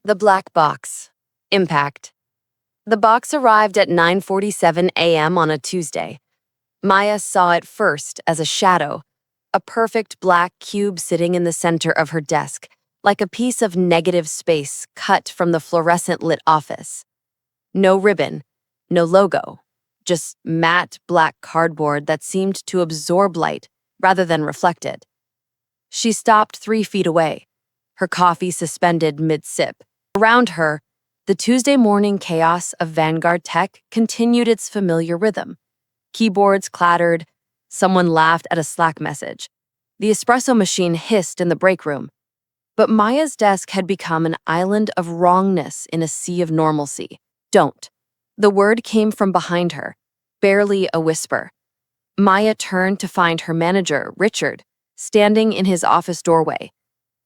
The black box. Impact. The box arrived at 9:47 a.m. on a Tuesday. Maya saw it first as a shadow, a perfect black cube sitting in the center of her desk, like a piece of negative space cut from the fluorescent-lit office. No ribbon, no logo, just matte black cardboard that seemed to absorb light rather than reflect it. She stopped 3 feet away, her coffee suspended mid-sip. Around her, the Tuesday morning chaos of Vanguard Tech continued its familiar rhythm. Keyboards clattered, someone laughed at a Slack message. The espresso machine hissed in the break room. But Maya's desk had become an island of wrongness in a sea of normalcy. Don't. The word came from behind her, barely a whisper. Maya turned to find her manager, Richard, standing in his office doorway.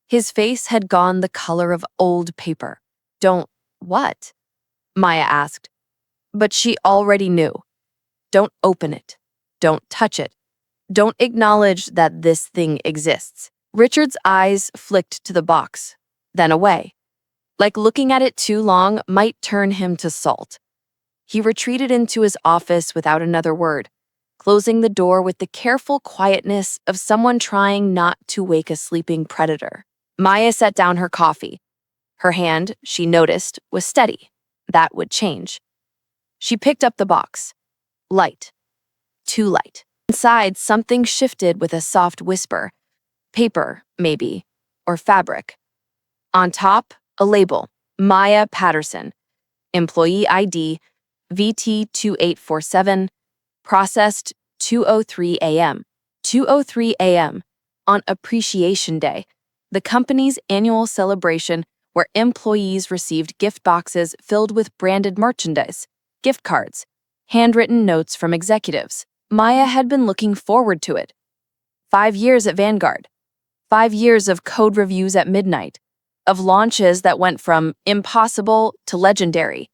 His face had gone the color of old paper. Don't what? Maya asked. But she already knew. Don't open it. Don't touch it. Don't acknowledge that this thing exists. Richard's eyes flicked to the box, then away. Like looking at it too long might turn him to salt. He retreated into his office without another word, closing the door with the careful quietness of someone trying not to wake a sleeping predator. Maya set down her coffee. Her hand, she noticed, was steady. That would change. She picked up the box. Light. Too light. Inside, something shifted with a soft whisper. Paper, maybe, or fabric. On top, a label. Maya Patterson. Employee ID, VT2847. Processed 2:03 a.m. 2:03 a.m. on Appreciation Day, the company's annual celebration where employees received gift boxes filled with branded merchandise, gift cards, handwritten notes from executives. Maya had been looking forward to it. 5 years at Vanguard. 5 years of code reviews at midnight, of launches that went from impossible to legendary,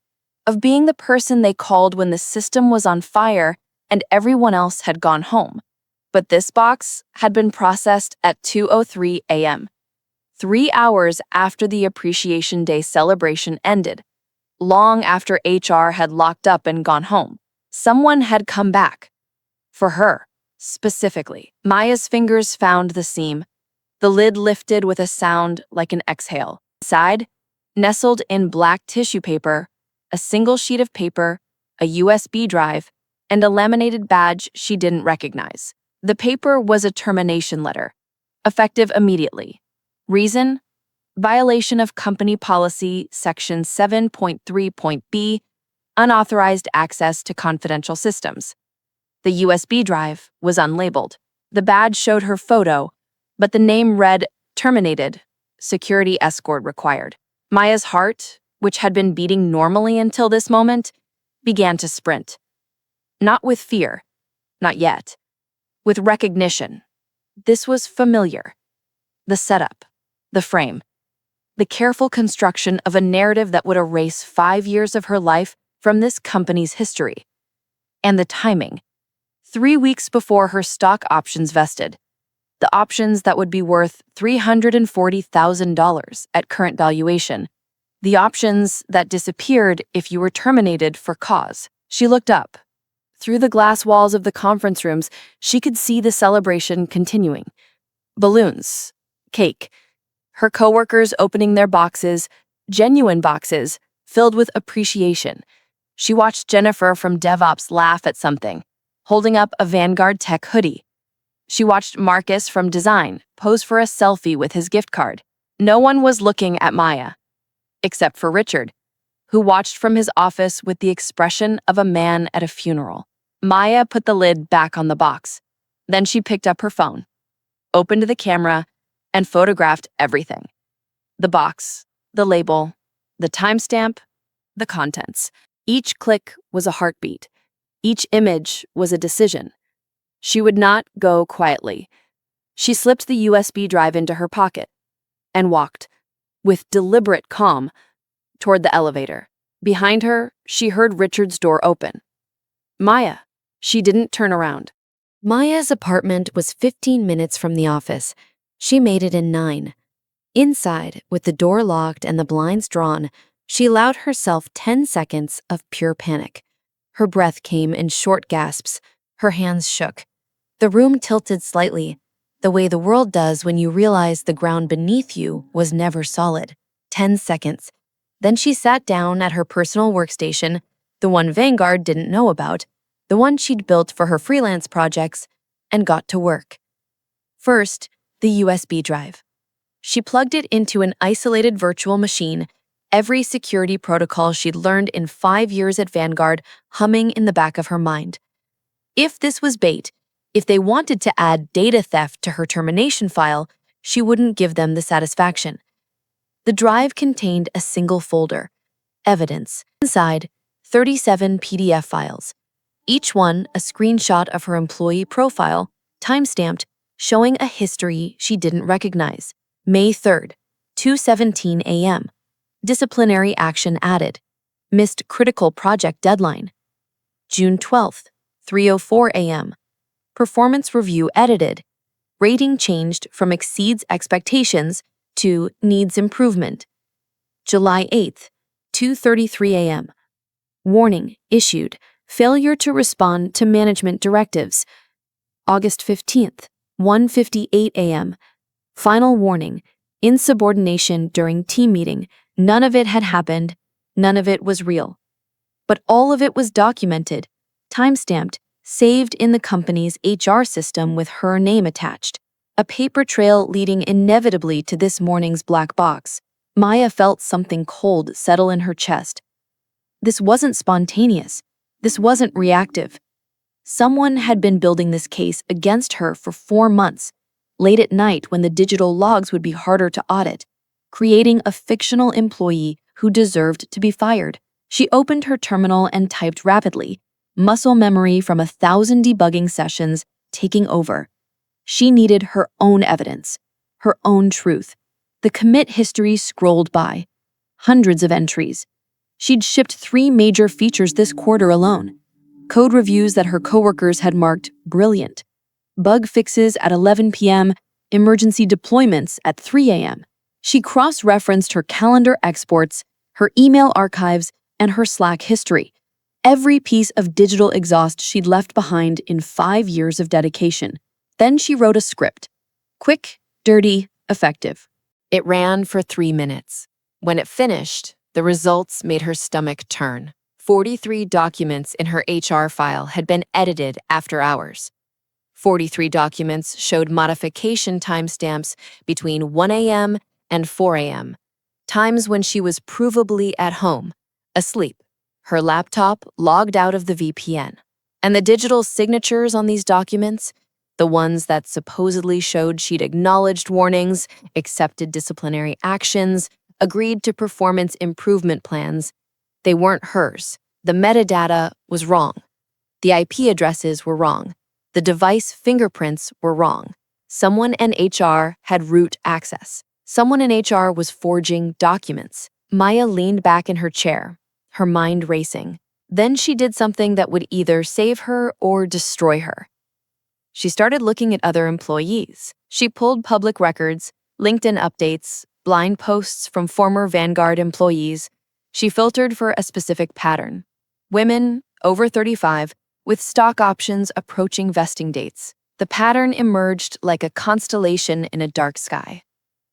of being the person they called when the system was on fire and everyone else had gone home. But this box had been processed at 2:03 a.m., 3 hours after the Appreciation Day celebration ended, long after HR had locked up and gone home. Someone had come back. For her, specifically. Maya's fingers found the seam. The lid lifted with a sound like an exhale. Inside, nestled in black tissue paper, a single sheet of paper, a USB drive, and a laminated badge she didn't recognize. The paper was a termination letter, effective immediately. Reason? Violation of company policy section 7.3.b, unauthorized access to confidential systems. The USB drive was unlabeled. The badge showed her photo, but the name read terminated, security escort required. Maya's heart, which had been beating normally until this moment, began to sprint. Not with fear, not yet. With recognition. This was familiar. The setup, the frame, the careful construction of a narrative that would erase 5 years of her life from this company's history. And the timing. 3 weeks before her stock options vested. The options that would be worth $340,000 at current valuation. The options that disappeared if you were terminated for cause. She looked up. Through the glass walls of the conference rooms, she could see the celebration continuing. Balloons, cake, her coworkers opening their boxes, genuine boxes, filled with appreciation. She watched Jennifer from DevOps laugh at something, holding up a Vanguard Tech hoodie. She watched Marcus from Design pose for a selfie with his gift card. No one was looking at Maya, except for Richard, who watched from his office with the expression of a man at a funeral. Maya put the lid back on the box. Then she picked up her phone, opened the camera, and photographed everything. The box, the label, the timestamp, the contents. Each click was a heartbeat. Each image was a decision. She would not go quietly. She slipped the USB drive into her pocket and walked, with deliberate calm, toward the elevator. Behind her, she heard Richard's door open. Maya. She didn't turn around. Maya's apartment was 15 minutes from the office. She made it in 9. Inside, with the door locked and the blinds drawn, she allowed herself 10 seconds of pure panic. Her breath came in short gasps. Her hands shook. The room tilted slightly, the way the world does when you realize the ground beneath you was never solid. 10 seconds. Then she sat down at her personal workstation, the one Vanguard didn't know about, the one she'd built for her freelance projects, and got to work. First, the USB drive. She plugged it into an isolated virtual machine, every security protocol she'd learned in 5 years at Vanguard humming in the back of her mind. If this was bait, if they wanted to add data theft to her termination file, she wouldn't give them the satisfaction. The drive contained a single folder, evidence. Inside, 37 PDF files, each one a screenshot of her employee profile, timestamped, showing a history she didn't recognize. May 3rd, 2:17 a.m. Disciplinary action added. Missed critical project deadline. June 12th, 3:04 a.m. Performance review edited. Rating changed from exceeds expectations to needs improvement. July 8th, 2:33 a.m. Warning issued. Failure to respond to management directives. August 15th, 1:58 a.m. Final warning. Insubordination during team meeting. None of it had happened. None of it was real. But all of it was documented, timestamped, saved in the company's HR system with her name attached. A paper trail leading inevitably to this morning's black box. Maya felt something cold settle in her chest. This wasn't spontaneous. This wasn't reactive. Someone had been building this case against her for 4 months, late at night when the digital logs would be harder to audit, creating a fictional employee who deserved to be fired. She opened her terminal and typed rapidly, muscle memory from 1,000 debugging sessions taking over. She needed her own evidence, her own truth. The commit history scrolled by. Hundreds of entries. She'd shipped 3 major features this quarter alone. Code reviews that her coworkers had marked brilliant. Bug fixes at 11 p.m., emergency deployments at 3 a.m. She cross-referenced her calendar exports, her email archives, and her Slack history. Every piece of digital exhaust she'd left behind in 5 years of dedication. Then she wrote a script. Quick, dirty, effective. It ran for 3 minutes. When it finished, the results made her stomach turn. 43 documents in her HR file had been edited after hours. 43 documents showed modification timestamps between 1 a.m. and 4 a.m., times when she was provably at home, asleep, her laptop logged out of the VPN. And the digital signatures on these documents, the ones that supposedly showed she'd acknowledged warnings, accepted disciplinary actions, agreed to performance improvement plans, they weren't hers. The metadata was wrong. The IP addresses were wrong. The device fingerprints were wrong. Someone in HR had root access. Someone in HR was forging documents. Maya leaned back in her chair, her mind racing. Then she did something that would either save her or destroy her. She started looking at other employees. She pulled public records, LinkedIn updates, blind posts from former Vanguard employees. She filtered for a specific pattern. Women, over 35, with stock options approaching vesting dates. The pattern emerged like a constellation in a dark sky.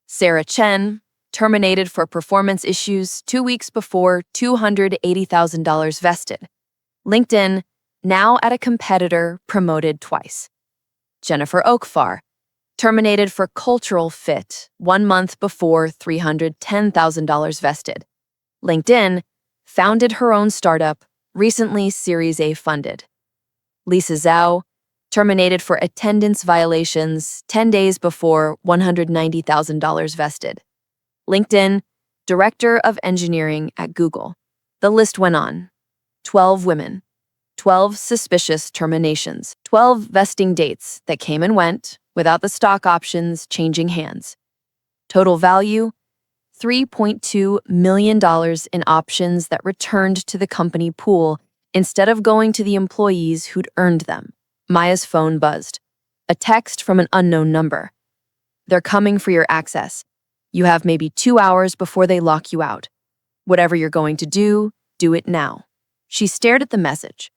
Sarah Chen, terminated for performance issues 2 weeks before $280,000 vested. LinkedIn, now at a competitor, promoted twice. Jennifer Okfar, terminated for cultural fit 1 month before $310,000 vested. LinkedIn, founded her own startup, recently Series A funded. Lisa Zhao, terminated for attendance violations 10 days before $190,000 vested. LinkedIn, director of engineering at Google. The list went on. 12 women, 12 suspicious terminations, 12 vesting dates that came and went without the stock options changing hands. Total value, $3.2 million in options that returned to the company pool instead of going to the employees who'd earned them. Maya's phone buzzed. A text from an unknown number. They're coming for your access. You have maybe 2 hours before they lock you out. Whatever you're going to do it now." She stared at the message.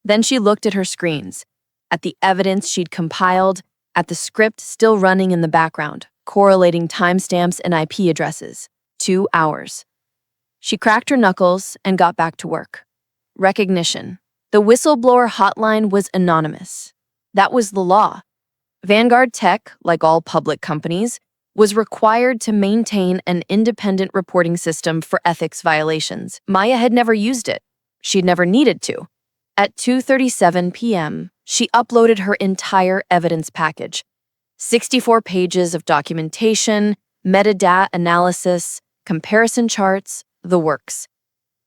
Then she looked at her screens, at the evidence she'd compiled, at the script still running in the background, correlating timestamps and IP addresses. 2 hours. She cracked her knuckles and got back to work. Recognition. The whistleblower hotline was anonymous. That was the law. Vanguard Tech, like all public companies, was required to maintain an independent reporting system for ethics violations. Maya had never used it. She'd never needed to. At 2:37 p.m., she uploaded her entire evidence package. 64 pages of documentation, metadata analysis, comparison charts, the works.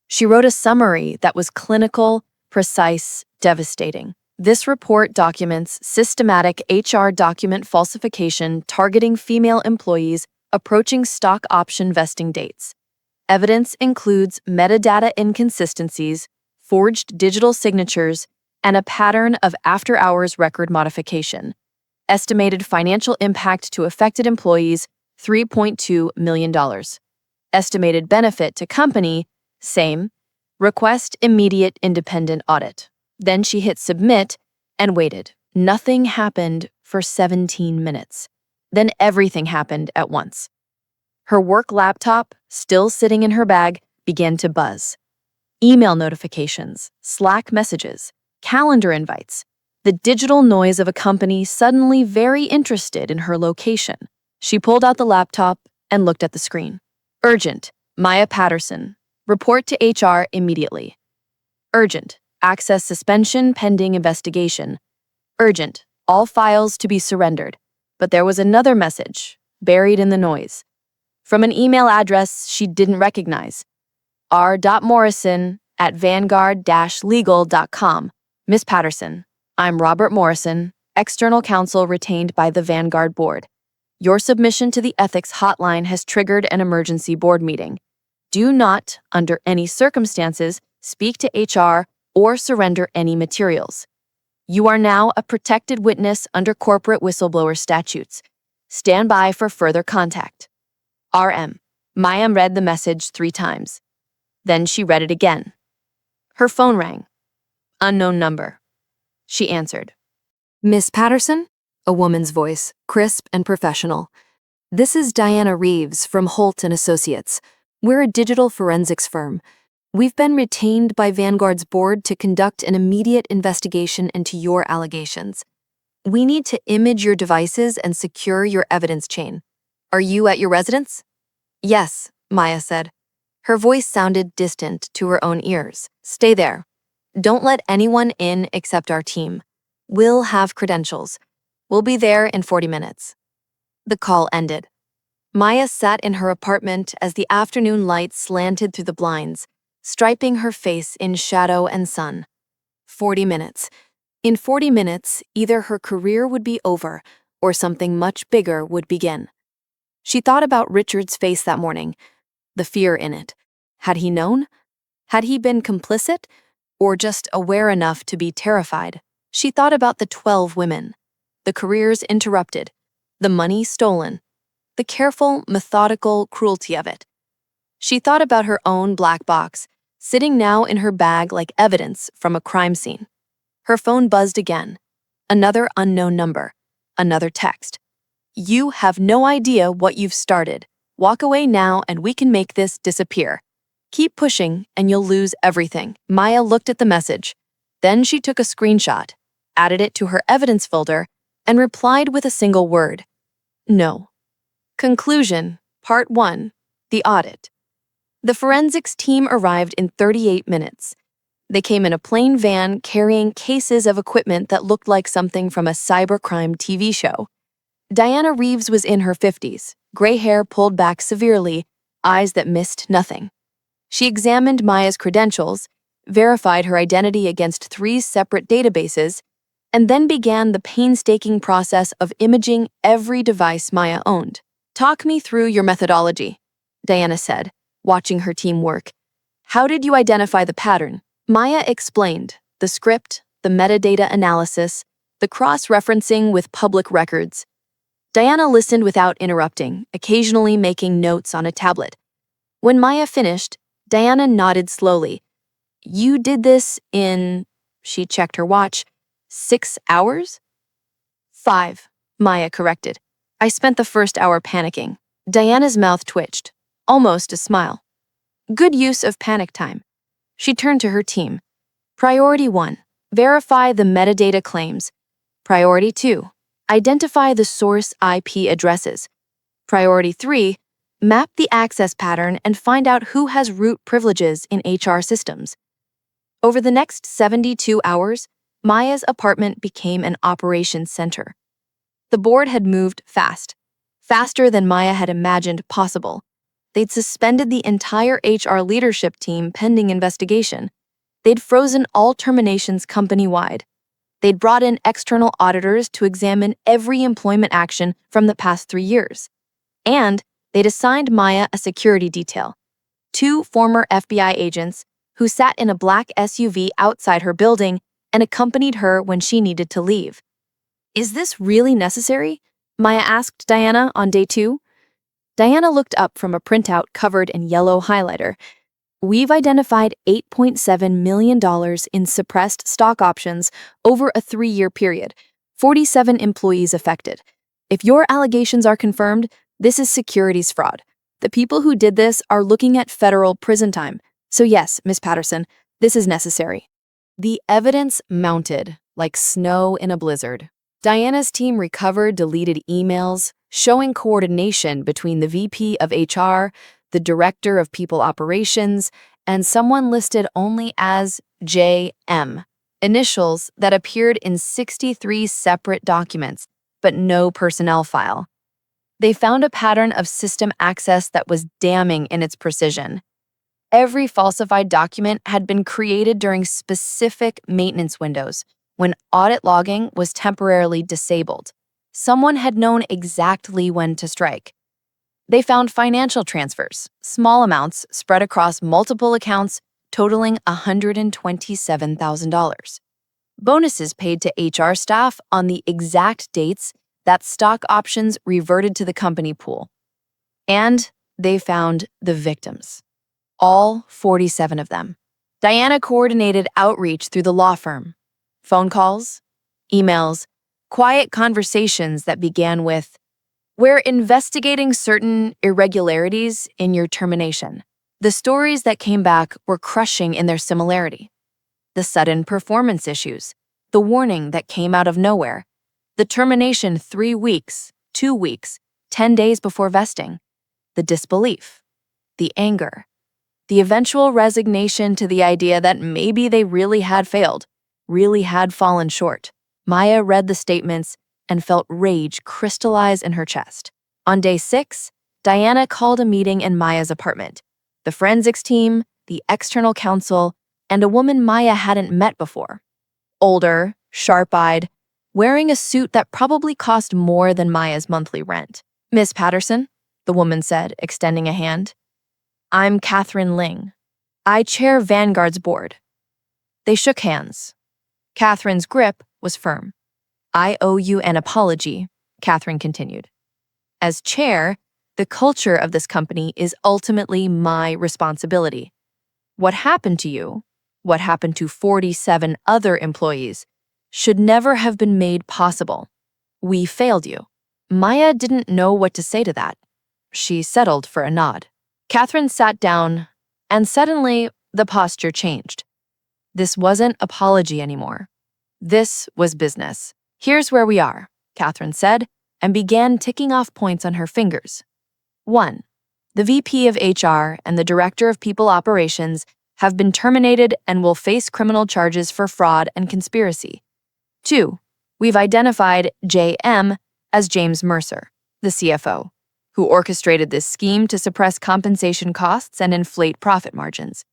She wrote a summary that was clinical, precise, devastating. This report documents systematic HR document falsification targeting female employees approaching stock option vesting dates. Evidence includes metadata inconsistencies, forged digital signatures, and a pattern of after-hours record modification. Estimated financial impact to affected employees, $3.2 million. Estimated benefit to company, same. Request immediate independent audit. Then she hit submit and waited. Nothing happened for 17 minutes. Then everything happened at once. Her work laptop, still sitting in her bag, began to buzz. Email notifications, Slack messages, calendar invites. The digital noise of a company suddenly very interested in her location. She pulled out the laptop and looked at the screen. Urgent. Maya Patterson. Report to HR immediately. Urgent. Access suspension pending investigation. Urgent. All files to be surrendered. But there was another message, buried in the noise. From an email address she didn't recognize. r.morrison@vanguard-legal.com. Miss Patterson, I'm Robert Morrison, external counsel retained by the Vanguard Board. Your submission to the ethics hotline has triggered an emergency board meeting. Do not, under any circumstances, speak to HR or surrender any materials. You are now a protected witness under corporate whistleblower statutes. Stand by for further contact. RM. Maya read the message 3 times. Then she read it again. Her phone rang. Unknown number. She answered. Miss Patterson? A woman's voice, crisp and professional. This is Diana Reeves from Holt & Associates. We're a digital forensics firm. We've been retained by Vanguard's board to conduct an immediate investigation into your allegations. We need to image your devices and secure your evidence chain. Are you at your residence? Yes, Maya said. Her voice sounded distant to her own ears. Stay there. Don't let anyone in except our team. We'll have credentials. We'll be there in 40 minutes. The call ended. Maya sat in her apartment as the afternoon light slanted through the blinds, striping her face in shadow and sun. 40 minutes. In 40 minutes, either her career would be over or something much bigger would begin. She thought about Richard's face that morning, the fear in it. Had he known? Had he been complicit? Or just aware enough to be terrified? She thought about the 12 women, the careers interrupted, the money stolen, the careful, methodical cruelty of it. She thought about her own black box, sitting now in her bag like evidence from a crime scene. Her phone buzzed again. Another unknown number. Another text. You have no idea what you've started. Walk away now and we can make this disappear. Keep pushing and you'll lose everything. Maya looked at the message. Then she took a screenshot, added it to her evidence folder, and replied with a single word. No. Conclusion, Part 1, the audit. The forensics team arrived in 38 minutes. They came in a plain van carrying cases of equipment that looked like something from a cybercrime TV show. Diana Reeves was in her 50s, gray hair pulled back severely, eyes that missed nothing. She examined Maya's credentials, verified her identity against 3 separate databases, and then began the painstaking process of imaging every device Maya owned. Talk me through your methodology, Diana said, watching her team work. How did you identify the pattern? Maya explained the script, the metadata analysis, the cross-referencing with public records. Diana listened without interrupting, occasionally making notes on a tablet. When Maya finished, Diana nodded slowly. You did this in, she checked her watch, 6 hours? 5, Maya corrected. I spent the first hour panicking. Diana's mouth twitched, almost a smile. Good use of panic time. She turned to her team. Priority 1, verify the metadata claims. Priority 2, identify the source IP addresses. Priority 3, map the access pattern and find out who has root privileges in HR systems. Over the next 72 hours, Maya's apartment became an operations center. The board had moved fast, faster than Maya had imagined possible. They'd suspended the entire HR leadership team pending investigation. They'd frozen all terminations company-wide. They'd brought in external auditors to examine every employment action from the past 3 years. And they'd assigned Maya a security detail, 2 former FBI agents who sat in a black SUV outside her building and accompanied her when she needed to leave. Is this really necessary? Maya asked Diana on day 2. Diana looked up from a printout covered in yellow highlighter. We've identified $8.7 million in suppressed stock options over a 3-year period, 47 employees affected. If your allegations are confirmed, this is securities fraud. The people who did this are looking at federal prison time. So yes, Miss Patterson, this is necessary. The evidence mounted like snow in a blizzard. Diana's team recovered deleted emails showing coordination between the VP of HR, the Director of People Operations, and someone listed only as JM, initials that appeared in 63 separate documents, but no personnel file. They found a pattern of system access that was damning in its precision. Every falsified document had been created during specific maintenance windows, when audit logging was temporarily disabled. Someone had known exactly when to strike. They found financial transfers, small amounts spread across multiple accounts, totaling $127,000. Bonuses paid to HR staff on the exact dates that stock options reverted to the company pool. And they found the victims. All 47 of them. Diana coordinated outreach through the law firm. Phone calls, emails, quiet conversations that began with, "We're investigating certain irregularities in your termination." The stories that came back were crushing in their similarity. The sudden performance issues, the warning that came out of nowhere, the termination 3 weeks, 2 weeks, 10 days before vesting, the disbelief, the anger, the eventual resignation to the idea that maybe they really had failed, really had fallen short. Maya read the statements and felt rage crystallize in her chest. On day 6, Diana called a meeting in Maya's apartment. The forensics team, the external counsel, and a woman Maya hadn't met before. Older, sharp-eyed, wearing a suit that probably cost more than Maya's monthly rent. "Miss Patterson," the woman said, extending a hand. "I'm Catherine Ling. I chair Vanguard's board." They shook hands. Catherine's grip was firm. "I owe you an apology," Catherine continued. "As chair, the culture of this company is ultimately my responsibility. What happened to you, what happened to 47 other employees, should never have been made possible. We failed you." Maya didn't know what to say to that. She settled for a nod. Catherine sat down, and suddenly the posture changed. This wasn't apology anymore. This was business. "Here's where we are," Catherine said, and began ticking off points on her fingers. 1. The VP of HR and the Director of People Operations have been terminated and will face criminal charges for fraud and conspiracy. 2. We've identified JM as James Mercer, the CFO, who orchestrated this scheme to suppress compensation costs and inflate profit margins.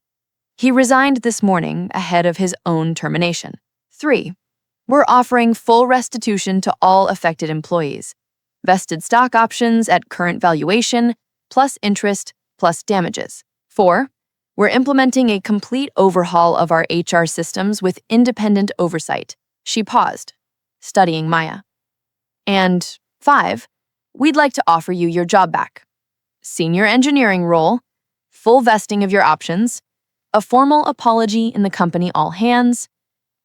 He resigned this morning ahead of his own termination. 3. We're offering full restitution to all affected employees. Vested stock options at current valuation, plus interest, plus damages. 4. We're implementing a complete overhaul of our HR systems with independent oversight. She paused, studying Maya. And 5. we'd like to offer you your job back. Senior engineering role, full vesting of your options, a formal apology in the company all hands,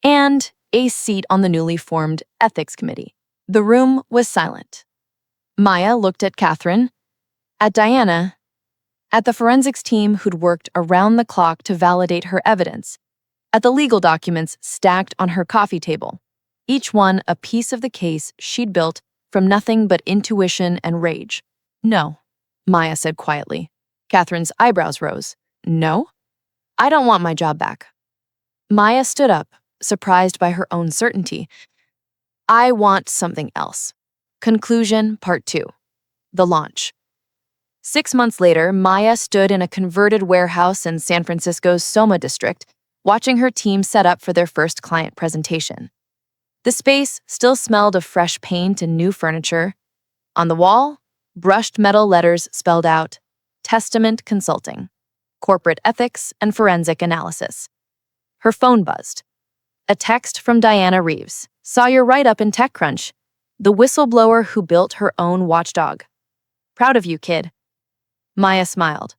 and a seat on the newly formed ethics committee. The room was silent. Maya looked at Catherine, at Diana, at the forensics team who'd worked around the clock to validate her evidence, at the legal documents stacked on her coffee table, each one a piece of the case she'd built from nothing but intuition and rage. No, Maya said quietly. Catherine's eyebrows rose. No? I don't want my job back. Maya stood up, surprised by her own certainty. I want something else. Conclusion Part 2. The launch. 6 months later, Maya stood in a converted warehouse in San Francisco's Soma district, watching her team set up for their first client presentation. The space still smelled of fresh paint and new furniture. On the wall, brushed metal letters spelled out, Testament Consulting, Corporate Ethics and Forensic Analysis. Her phone buzzed. A text from Diana Reeves. Saw your write-up in TechCrunch. The whistleblower who built her own watchdog. Proud of you, kid. Maya smiled.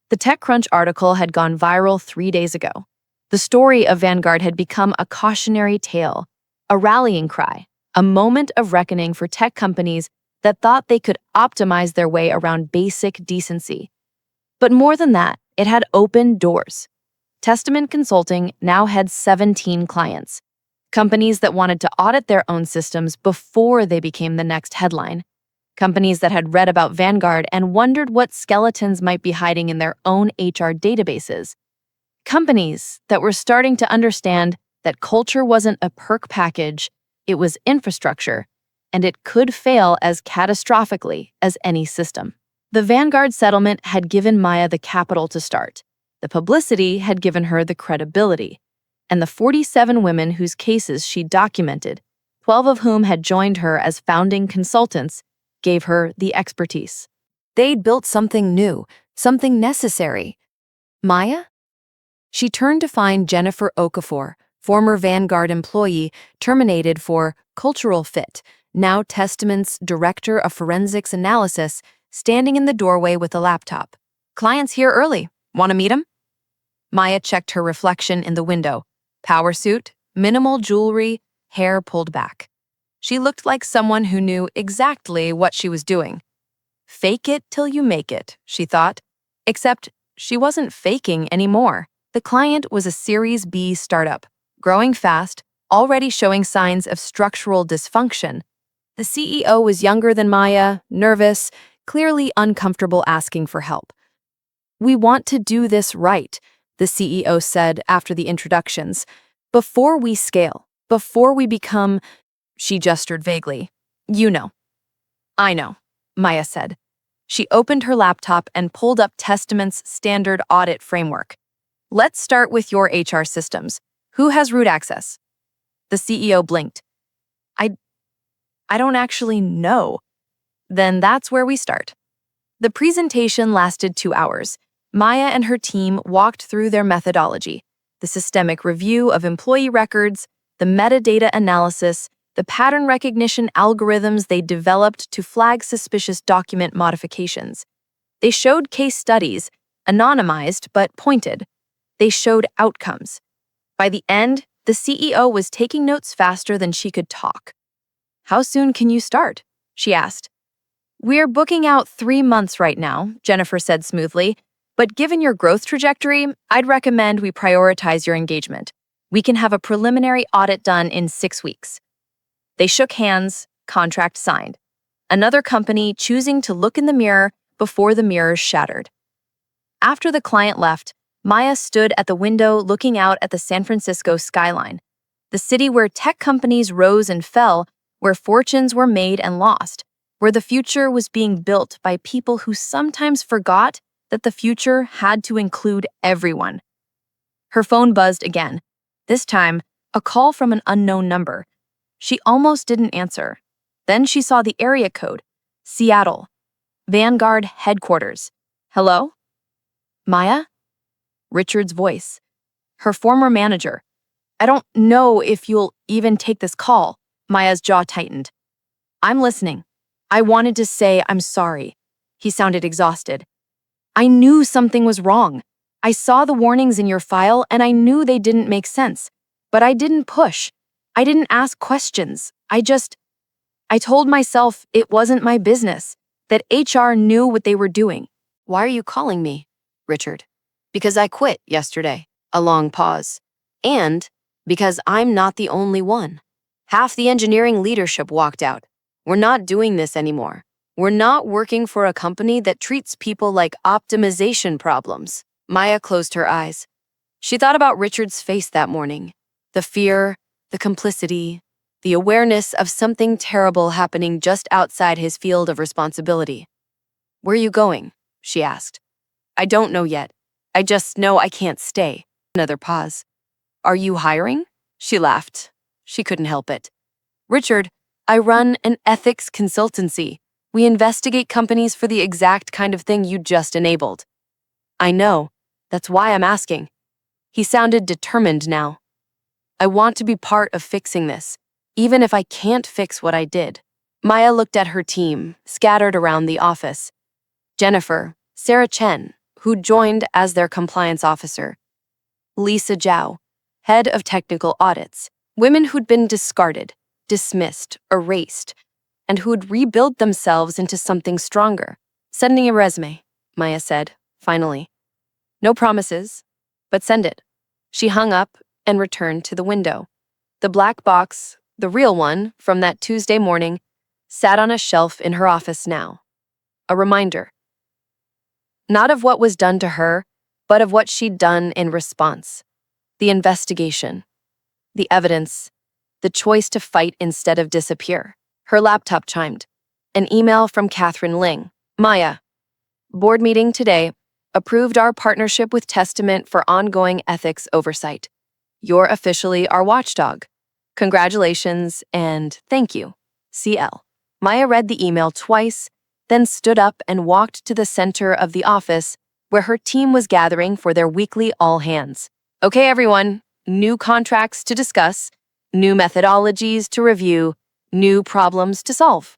The TechCrunch article had gone viral 3 days ago. The story of Vanguard had become a cautionary tale, a rallying cry, a moment of reckoning for tech companies that thought they could optimize their way around basic decency. But more than that, it had opened doors. Testament Consulting now had 17 clients, companies that wanted to audit their own systems before they became the next headline, companies that had read about Vanguard and wondered what skeletons might be hiding in their own HR databases, companies that were starting to understand that culture wasn't a perk package, it was infrastructure, and it could fail as catastrophically as any system. The Vanguard settlement had given Maya the capital to start. The publicity had given her the credibility. And the 47 women whose cases she documented, 12 of whom had joined her as founding consultants, gave her the expertise. They'd built something new, something necessary. Maya? She turned to find Jennifer Okafor, former Vanguard employee, terminated for cultural fit, now Testament's director of forensics analysis, standing in the doorway with a laptop. Client's here early. Want to meet him? Maya checked her reflection in the window. Power suit, minimal jewelry, hair pulled back. She looked like someone who knew exactly what she was doing. Fake it till you make it, she thought. Except she wasn't faking anymore. The client was a Series B startup, growing fast, already showing signs of structural dysfunction. The CEO was younger than Maya, nervous, clearly uncomfortable asking for help. We want to do this right, the CEO said after the introductions. Before we scale, before we become, she gestured vaguely. You know. I know, Maya said. She opened her laptop and pulled up Testament's standard audit framework. Let's start with your HR systems. Who has root access? The CEO blinked. I don't actually know. Then that's where we start. The presentation lasted 2 hours. Maya and her team walked through their methodology, the systemic review of employee records, the metadata analysis, the pattern recognition algorithms they developed to flag suspicious document modifications. They showed case studies, anonymized but pointed. They showed outcomes. By the end, the CEO was taking notes faster than she could talk. How soon can you start? She asked. We're booking out 3 months right now, Jennifer said smoothly, but given your growth trajectory, I'd recommend we prioritize your engagement. We can have a preliminary audit done in 6 weeks. They shook hands, contract signed. Another company choosing to look in the mirror before the mirrors shattered. After the client left, Maya stood at the window looking out at the San Francisco skyline, the city where tech companies rose and fell, where fortunes were made and lost, where the future was being built by people who sometimes forgot that the future had to include everyone. Her phone buzzed again. This time, a call from an unknown number. She almost didn't answer. Then she saw the area code. Seattle. Vanguard headquarters. Hello? Maya? Richard's voice. Her former manager. I don't know if you'll even take this call. Maya's jaw tightened. I'm listening. I wanted to say I'm sorry. He sounded exhausted. I knew something was wrong. I saw the warnings in your file and I knew they didn't make sense. But I didn't push. I didn't ask questions. I told myself it wasn't my business, that HR knew what they were doing. Why are you calling me, Richard? Because I quit yesterday. A long pause. And because I'm not the only one. Half the engineering leadership walked out. We're not doing this anymore. We're not working for a company that treats people like optimization problems. Maya closed her eyes. She thought about Richard's face that morning. The fear, the complicity, the awareness of something terrible happening just outside his field of responsibility. Where are you going? She asked. I don't know yet. I just know I can't stay. Another pause. Are you hiring? She laughed. She couldn't help it. Richard, I run an ethics consultancy. We investigate companies for the exact kind of thing you just enabled. I know. That's why I'm asking. He sounded determined now. I want to be part of fixing this, even if I can't fix what I did. Maya looked at her team, scattered around the office. Jennifer, Sarah Chen, who joined as their compliance officer. Lisa Zhao, head of technical audits. Women who'd been discarded, dismissed, erased, and who'd rebuild themselves into something stronger. Send me a resume, Maya said, finally. No promises, but send it. She hung up and returned to the window. The black box, the real one from that Tuesday morning, sat on a shelf in her office now. A reminder. Not of what was done to her, but of what she'd done in response. The investigation, the evidence, the choice to fight instead of disappear. Her laptop chimed. An email from Catherine Ling. Maya. Board meeting today. Approved our partnership with Testament for ongoing ethics oversight. You're officially our watchdog. Congratulations and thank you. CL. Maya read the email twice, then stood up and walked to the center of the office where her team was gathering for their weekly all-hands. Okay, everyone, new contracts to discuss, new methodologies to review, new problems to solve.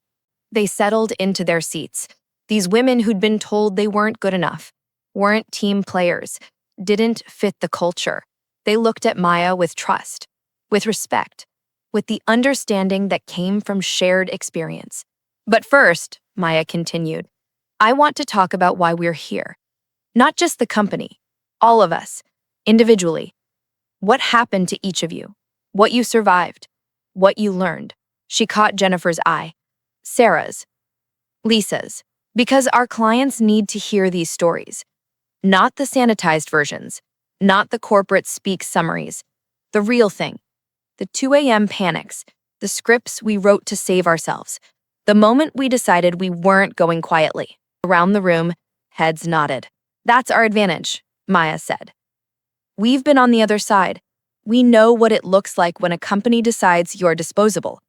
They settled into their seats. These women who'd been told they weren't good enough, weren't team players, didn't fit the culture. They looked at Maya with trust, with respect, with the understanding that came from shared experience. But first, Maya continued, I want to talk about why we're here. Not just the company, all of us, individually. What happened to each of you? What you survived? What you learned? She caught Jennifer's eye. Sarah's. Lisa's. Because our clients need to hear these stories. Not the sanitized versions. Not the corporate speak summaries. The real thing. The 2 a.m. panics. The scripts we wrote to save ourselves. The moment we decided we weren't going quietly. Around the room, heads nodded. That's our advantage, Maya said. We've been on the other side. We know what it looks like when a company decides you're disposable.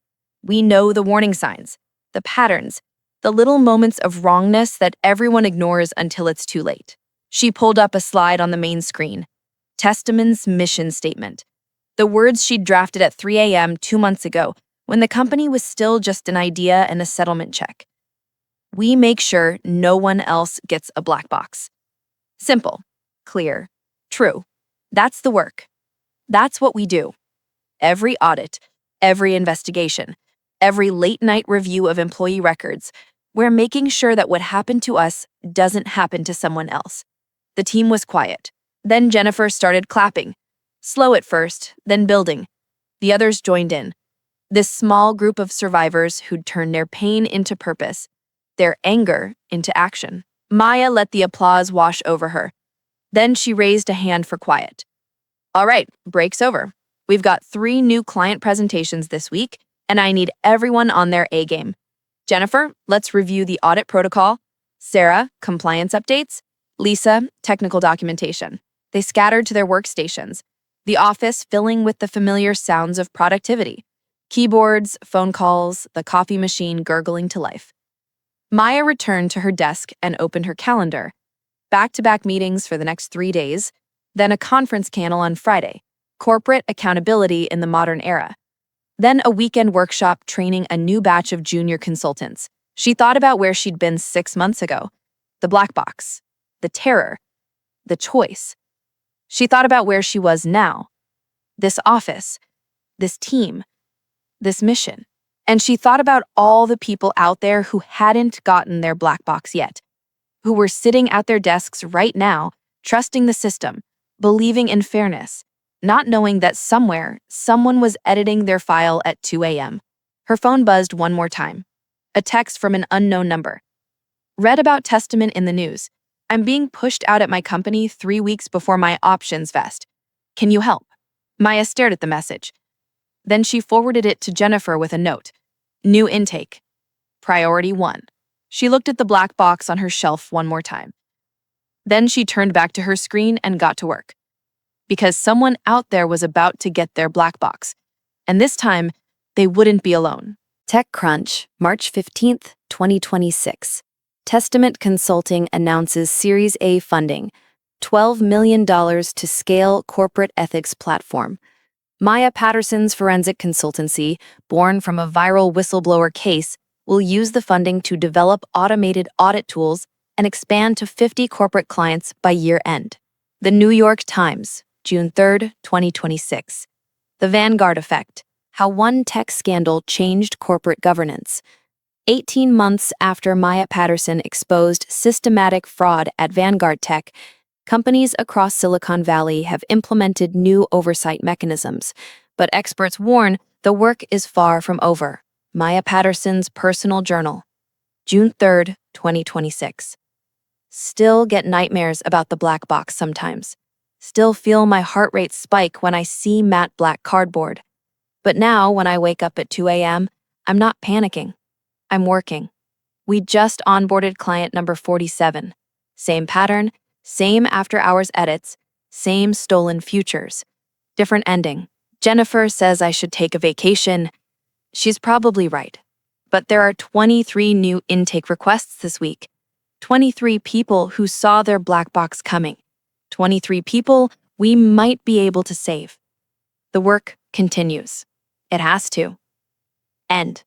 We know the warning signs, the patterns, the little moments of wrongness that everyone ignores until it's too late. She pulled up a slide on the main screen. Testament's mission statement. The words she'd drafted at 3 a.m. 2 months ago, when the company was still just an idea and a settlement check. We make sure no one else gets a black box. Simple, clear, true. That's the work. That's what we do. Every audit, every investigation, every late-night review of employee records, we're making sure that what happened to us doesn't happen to someone else. The team was quiet. Then Jennifer started clapping. Slow at first, then building. The others joined in. This small group of survivors who'd turned their pain into purpose, their anger into action. Maya let the applause wash over her. Then she raised a hand for quiet. All right, break's over. We've got 3 new client presentations this week, and I need everyone on their A game. Jennifer, let's review the audit protocol. Sarah, compliance updates. Lisa, technical documentation. They scattered to their workstations, the office filling with the familiar sounds of productivity. Keyboards, phone calls, the coffee machine gurgling to life. Maya returned to her desk and opened her calendar. Back-to-back meetings for the next 3 days, then a conference panel on Friday, corporate accountability in the modern era. Then a weekend workshop training a new batch of junior consultants, She thought about where she'd been 6 months ago, the black box, the terror, the choice. She thought about where she was now, this office, this team, this mission. And she thought about all the people out there who hadn't gotten their black box yet, who were sitting at their desks right now, trusting the system, believing in fairness, not knowing that somewhere, someone was editing their file at 2 a.m. Her phone buzzed one more time. A text from an unknown number. Read about Testament in the news. I'm being pushed out at my company 3 weeks before my options vest. Can you help? Maya stared at the message. Then she forwarded it to Jennifer with a note. New intake. Priority 1. She looked at the black box on her shelf one more time. Then she turned back to her screen and got to work. Because someone out there was about to get their black box. And this time, they wouldn't be alone. TechCrunch, March 15th, 2026. Testament Consulting announces Series A funding, $12 million to scale corporate ethics platform. Maya Patterson's forensic consultancy, born from a viral whistleblower case, will use the funding to develop automated audit tools and expand to 50 corporate clients by year-end. The New York Times, June 3, 2026. The Vanguard Effect, how one tech scandal changed corporate governance. 18 months after Maya Patterson exposed systematic fraud at Vanguard Tech, companies across Silicon Valley have implemented new oversight mechanisms, but experts warn the work is far from over. Maya Patterson's personal journal, June 3, 2026. Still get nightmares about the black box sometimes. Still feel my heart rate spike when I see matte black cardboard. But now, when I wake up at 2 a.m., I'm not panicking. I'm working. We just onboarded client number 47. Same pattern, same after-hours edits, same stolen futures. Different ending. Jennifer says I should take a vacation. She's probably right. But there are 23 new intake requests this week. 23 people who saw their black box coming. 23 people we might be able to save. The work continues. It has to. End.